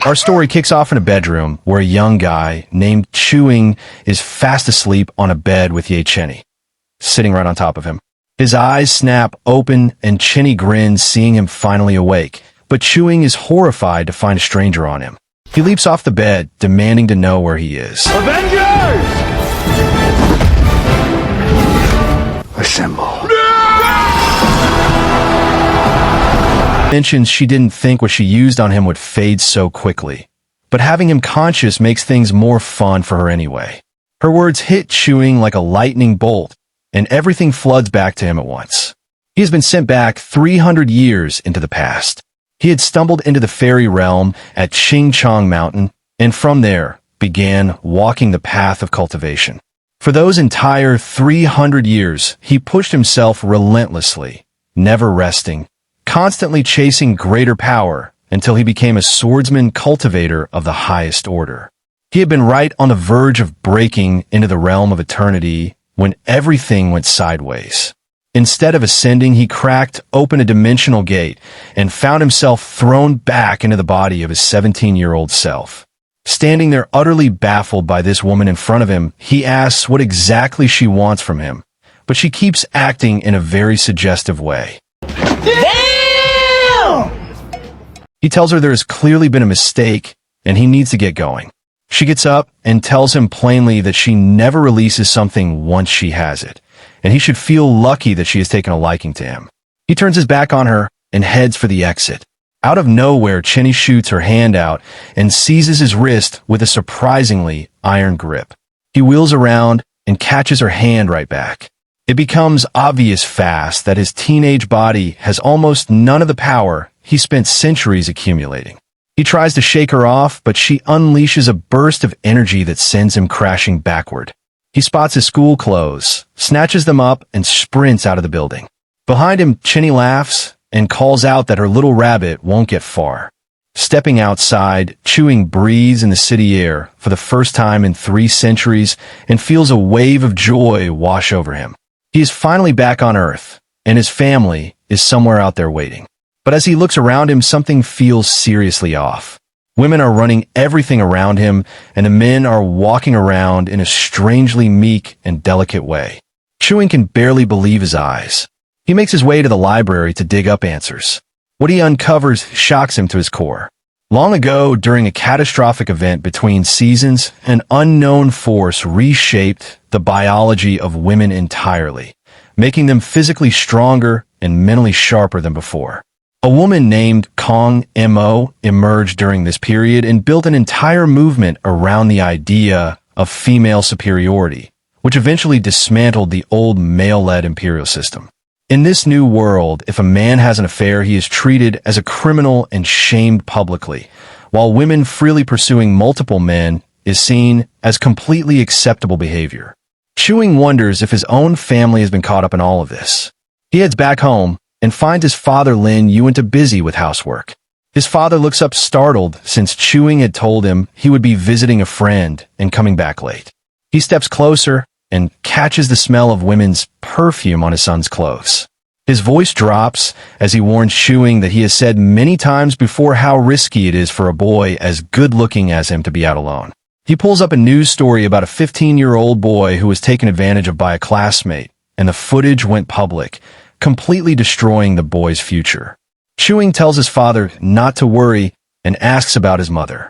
Our story kicks off in a bedroom where a young guy named Chewing is fast asleep on a bed with Ye Chenny sitting right on top of him. His eyes snap open and Chenny grins, seeing him finally awake, but Chewing is horrified to find a stranger on him. He leaps off the bed, demanding to know where he is. Avengers! Assemble. Mentions she didn't think what she used on him would fade so quickly, but having him conscious makes things more fun for her anyway. Her words hit Chewing like a lightning bolt, and everything floods back to him at once. He has been sent back 300 years into the past. He had stumbled into the fairy realm at Ching-Chong Mountain, and from there began walking the path of cultivation. For those entire 300 years, he pushed himself relentlessly, never resting, constantly chasing greater power until he became a swordsman cultivator of the highest order. He had been right on the verge of breaking into the realm of eternity when everything went sideways. Instead of ascending, he cracked open a dimensional gate and found himself thrown back into the body of his 17-year-old self. Standing there utterly baffled by this woman in front of him, he asks what exactly she wants from him, but she keeps acting in a very suggestive way. He tells her there has clearly been a mistake and he needs to get going. She gets up and tells him plainly that she never releases something once she has it, and he should feel lucky that she has taken a liking to him. He turns his back on her and heads for the exit. Out of nowhere, Chenny shoots her hand out and seizes his wrist with a surprisingly iron grip. He wheels around and catches her hand right back. It becomes obvious fast that his teenage body has almost none of the power he spent centuries accumulating. He tries to shake her off, but she unleashes a burst of energy that sends him crashing backward. He spots his school clothes, snatches them up, and sprints out of the building. Behind him, Chenny laughs and calls out that her little rabbit won't get far. Stepping outside, Chewing breathes in the city air for the first time in 3 centuries and feels a wave of joy wash over him. He is finally back on Earth, and his family is somewhere out there waiting. But as he looks around him, something feels seriously off. Women are running everything around him, and the men are walking around in a strangely meek and delicate way. Chewing can barely believe his eyes. He makes his way to the library to dig up answers. What he uncovers shocks him to his core. Long ago, during a catastrophic event between seasons, an unknown force reshaped the biology of women entirely, making them physically stronger and mentally sharper than before. A woman named Kong Mo emerged during this period and built an entire movement around the idea of female superiority, which eventually dismantled the old male-led imperial system. In this new world, if a man has an affair, he is treated as a criminal and shamed publicly, while women freely pursuing multiple men is seen as completely acceptable behavior. Chewing wonders if his own family has been caught up in all of this. He heads back home and finds his father Lin Yuanta busy with housework. His father looks up startled since Chewing had told him he would be visiting a friend and coming back late. He steps closer and catches the smell of women's perfume on his son's clothes. His voice drops as he warns Chewing that he has said many times before how risky it is for a boy as good-looking as him to be out alone. He pulls up a news story about a 15-year-old boy who was taken advantage of by a classmate, and the footage went public, completely destroying the boy's future. Chewing tells his father not to worry and asks about his mother.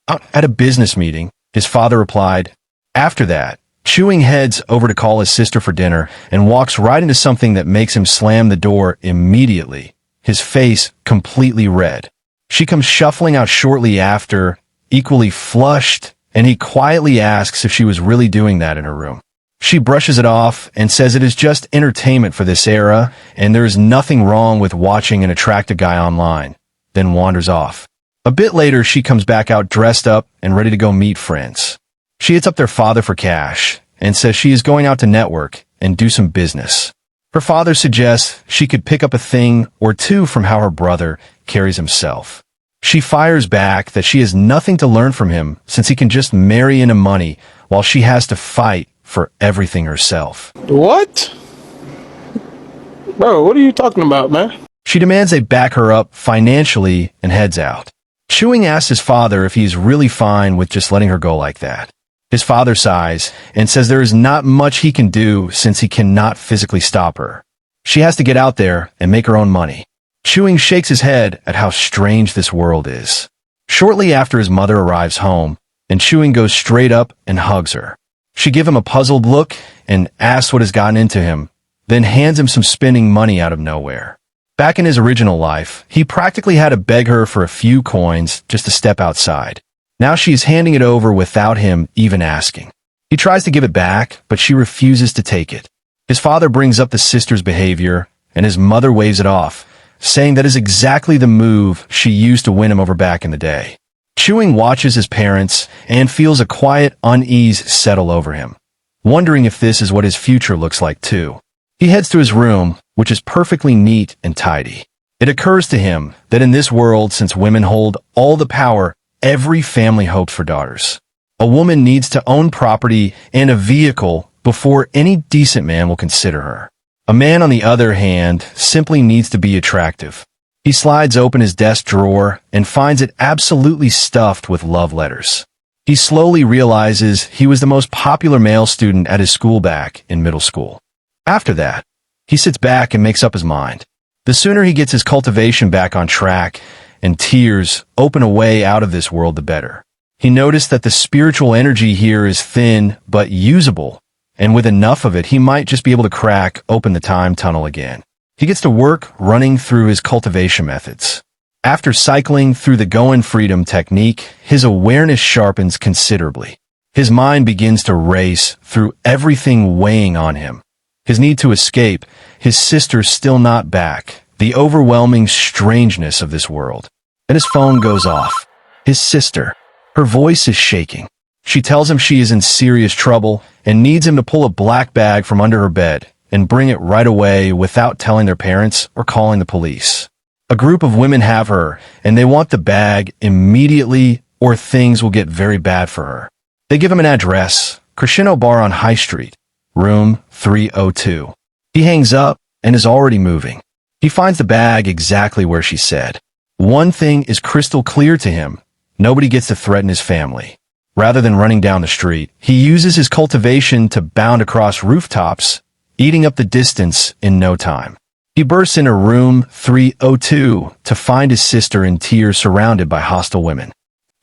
At a business meeting, his father replied. After that, Chewing heads over to call his sister for dinner and walks right into something that makes him slam the door immediately, his face completely red. She comes shuffling out shortly after, equally flushed, and he quietly asks if she was really doing that in her room. She brushes it off and says it is just entertainment for this era, and there is nothing wrong with watching an attractive guy online, then wanders off. A bit later, she comes back out dressed up and ready to go meet friends. She hits up their father for cash and says she is going out to network and do some business. Her father suggests she could pick up a thing or two from how her brother carries himself. She fires back that she has nothing to learn from him since he can just marry into money while she has to fight for everything herself. What? Bro, what are you talking about, man? She demands they back her up financially and heads out. Chewing asks his father if he's really fine with just letting her go like that. His father sighs and says there is not much he can do since he cannot physically stop her. She has to get out there and make her own money. Chewing shakes his head at how strange this world is. Shortly after his mother arrives home, and Chewing goes straight up and hugs her. She gives him a puzzled look and asks what has gotten into him, then hands him some spending money out of nowhere. Back in his original life, he practically had to beg her for a few coins just to step outside. Now she is handing it over without him even asking. He tries to give it back, but she refuses to take it. His father brings up the sister's behavior, and his mother waves it off, saying that is exactly the move she used to win him over back in the day. Chewing watches his parents and feels a quiet unease settle over him, wondering if this is what his future looks like too. He heads to his room, which is perfectly neat and tidy. It occurs to him that in this world, since women hold all the power, every family hoped for daughters. A woman needs to own property and a vehicle before any decent man will consider her. A man, on the other hand, simply needs to be attractive. He slides open his desk drawer and finds it absolutely stuffed with love letters. He slowly realizes he was the most popular male student at his school back in middle school. After that, he sits back and makes up his mind. The sooner he gets his cultivation back on track and tears open a way out of this world, the better. He noticed that the spiritual energy here is thin but usable, and with enough of it, he might just be able to crack open the time tunnel again. He gets to work running through his cultivation methods. After cycling through the Go in Freedom technique, his awareness sharpens considerably. His mind begins to race through everything weighing on him. His need to escape, his sister still not back, the overwhelming strangeness of this world. Then his phone goes off. His sister. Her voice is shaking. She tells him she is in serious trouble and needs him to pull a black bag from under her bed and bring it right away without telling their parents or calling the police. A group of women have her, and they want the bag immediately or things will get very bad for her. They give him an address, Crescendo Bar on High Street, room 302. He hangs up and is already moving. He finds the bag exactly where she said. One thing is crystal clear to him. Nobody gets to threaten his family. Rather than running down the street, he uses his cultivation to bound across rooftops, eating up the distance in no time. He bursts into room 302 to find his sister in tears surrounded by hostile women.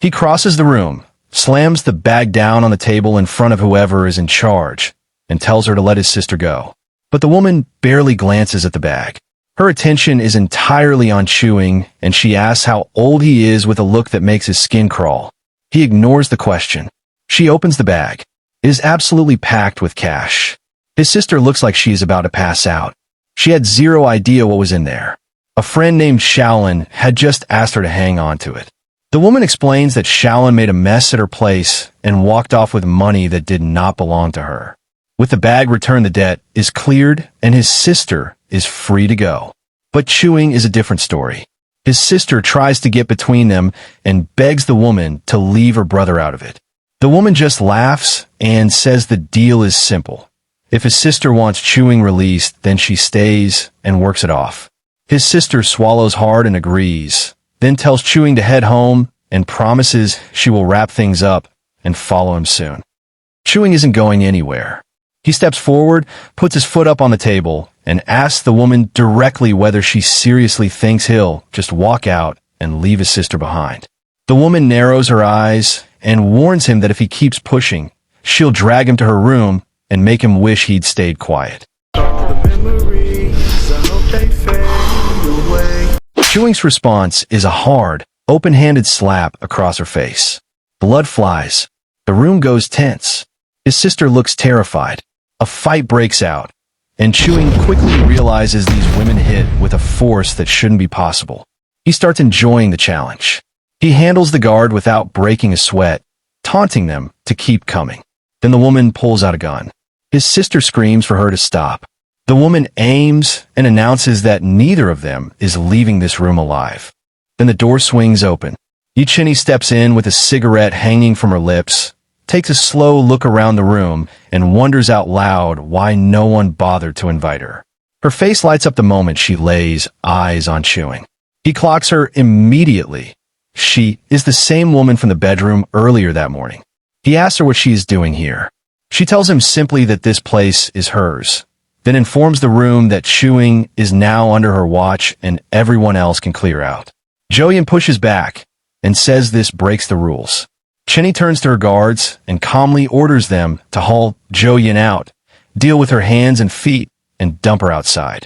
He crosses the room, slams the bag down on the table in front of whoever is in charge, and tells her to let his sister go. But the woman barely glances at the bag. Her attention is entirely on Chewing, and she asks how old he is with a look that makes his skin crawl. He ignores the question. She opens the bag. It is absolutely packed with cash. His sister looks like she is about to pass out. She had zero idea what was in there. A friend named Shaolin had just asked her to hang on to it. The woman explains that Shaolin made a mess at her place and walked off with money that did not belong to her. With the bag returned, the debt is cleared and his sister is free to go. But Chewing is a different story. His sister tries to get between them and begs the woman to leave her brother out of it. The woman just laughs and says the deal is simple. If his sister wants Chewing released, then she stays and works it off. His sister swallows hard and agrees, then tells Chewing to head home and promises she will wrap things up and follow him soon. Chewing isn't going anywhere. He steps forward, puts his foot up on the table, and asks the woman directly whether she seriously thinks he'll just walk out and leave his sister behind. The woman narrows her eyes and warns him that if he keeps pushing, she'll drag him to her room and make him wish he'd stayed quiet. Chewing's response is a hard, open-handed slap across her face. Blood flies. The room goes tense. His sister looks terrified. A fight breaks out, and Chewing quickly realizes these women hit with a force that shouldn't be possible. He starts enjoying the challenge. He handles the guard without breaking a sweat, taunting them to keep coming. Then the woman pulls out a gun. His sister screams for her to stop. The woman aims and announces that neither of them is leaving this room alive. Then the door swings open. Yichini steps in with a cigarette hanging from her lips, takes a slow look around the room, and wonders out loud why no one bothered to invite her. Her face lights up the moment she lays eyes on Chewing. He clocks her immediately. She is the same woman from the bedroom earlier that morning. He asks her what she is doing here. She tells him simply that this place is hers, then informs the room that chewing is now under her watch and everyone else can clear out. Jo-yeon pushes back and says this breaks the rules. Chinny turns to her guards and calmly orders them to haul Jo-yeon out, deal with her hands and feet, and dump her outside.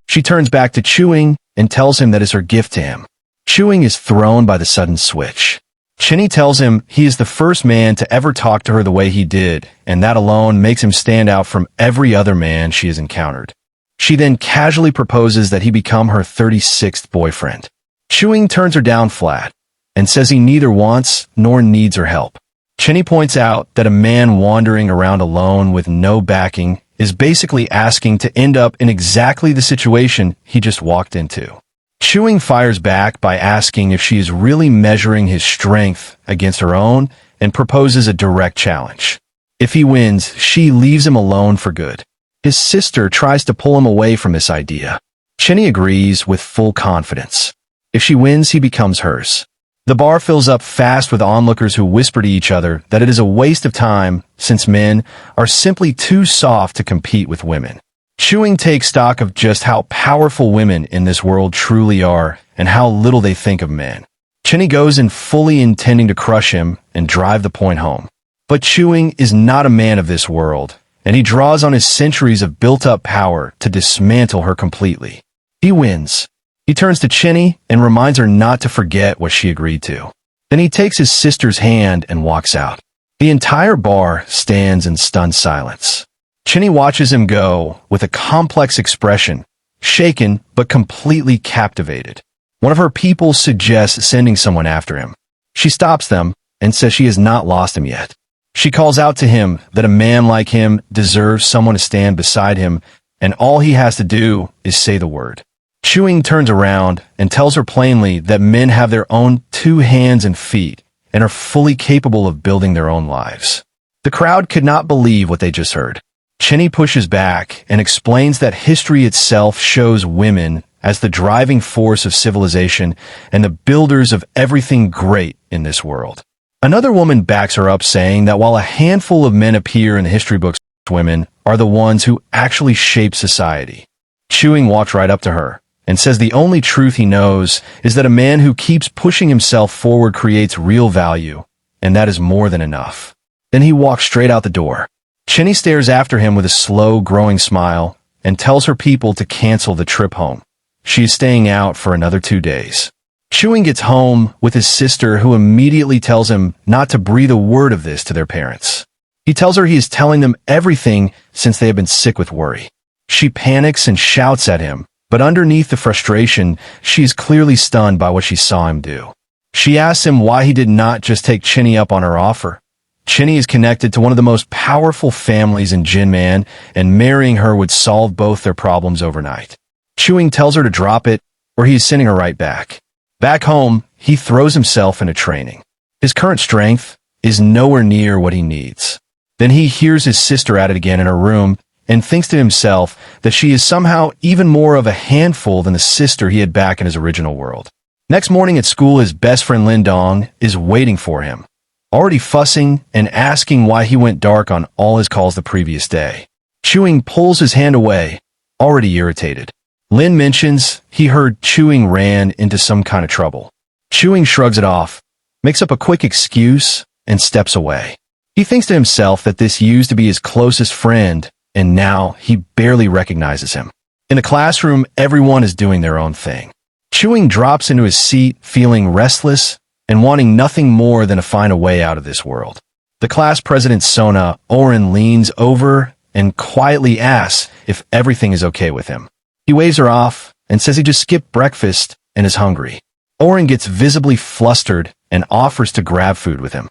She turns back to Chewing and tells him that is her gift to him. Chewing is thrown by the sudden switch. Chinny tells him he is the first man to ever talk to her the way he did, and that alone makes him stand out from every other man she has encountered. She then casually proposes that he become her 36th boyfriend. Chewing turns her down flat and says he neither wants nor needs her help. Chinny points out that a man wandering around alone with no backing is basically asking to end up in exactly the situation he just walked into. Chewing fires back by asking if she is really measuring his strength against her own and proposes a direct challenge. If he wins, she leaves him alone for good. His sister tries to pull him away from this idea. Chinny agrees with full confidence. If she wins, he becomes hers. The bar fills up fast with onlookers who whisper to each other that it is a waste of time since men are simply too soft to compete with women. Chewing takes stock of just how powerful women in this world truly are and how little they think of men. Chinny goes in fully intending to crush him and drive the point home. But Chewing is not a man of this world, and he draws on his centuries of built-up power to dismantle her completely. He wins. He turns to Chinny and reminds her not to forget what she agreed to. Then he takes his sister's hand and walks out. The entire bar stands in stunned silence. Chinny watches him go with a complex expression, shaken but completely captivated. One of her people suggests sending someone after him. She stops them and says she has not lost him yet. She calls out to him that a man like him deserves someone to stand beside him, and all he has to do is say the word. Chewing turns around and tells her plainly that men have their own 2 hands and feet and are fully capable of building their own lives. The crowd could not believe what they just heard. Chinny pushes back and explains that history itself shows women as the driving force of civilization and the builders of everything great in this world. Another woman backs her up, saying that while a handful of men appear in the history books, women are the ones who actually shape society. Chewing walks right up to her and says the only truth he knows is that a man who keeps pushing himself forward creates real value, and that is more than enough. Then he walks straight out the door. Chinny stares after him with a slow, growing smile and tells her people to cancel the trip home. She is staying out for another 2 days. Chewing gets home with his sister, who immediately tells him not to breathe a word of this to their parents. He tells her he is telling them everything since they have been sick with worry. She panics and shouts at him, but underneath the frustration, she is clearly stunned by what she saw him do. She asks him why he did not just take Chinny up on her offer. Chinny is connected to one of the most powerful families in Jinman, and marrying her would solve both their problems overnight. Chewing tells her to drop it, or he is sending her right back. Back home, he throws himself into training. His current strength is nowhere near what he needs. Then he hears his sister at it again in her room and thinks to himself that she is somehow even more of a handful than the sister he had back in his original world. Next morning at school, his best friend Lin Dong is waiting for him, already fussing and asking why he went dark on all his calls the previous day. Chewing pulls his hand away, already irritated. Lin mentions he heard Chewing ran into some kind of trouble. Chewing shrugs it off, makes up a quick excuse, and steps away. He thinks to himself that this used to be his closest friend, and now he barely recognizes him. In the classroom, everyone is doing their own thing. Chewing drops into his seat, feeling restless and wanting nothing more than to find a way out of this world. The class president, Sona Oren, leans over and quietly asks if everything is okay with him. He waves her off and says he just skipped breakfast and is hungry. Oren gets visibly flustered and offers to grab food with him.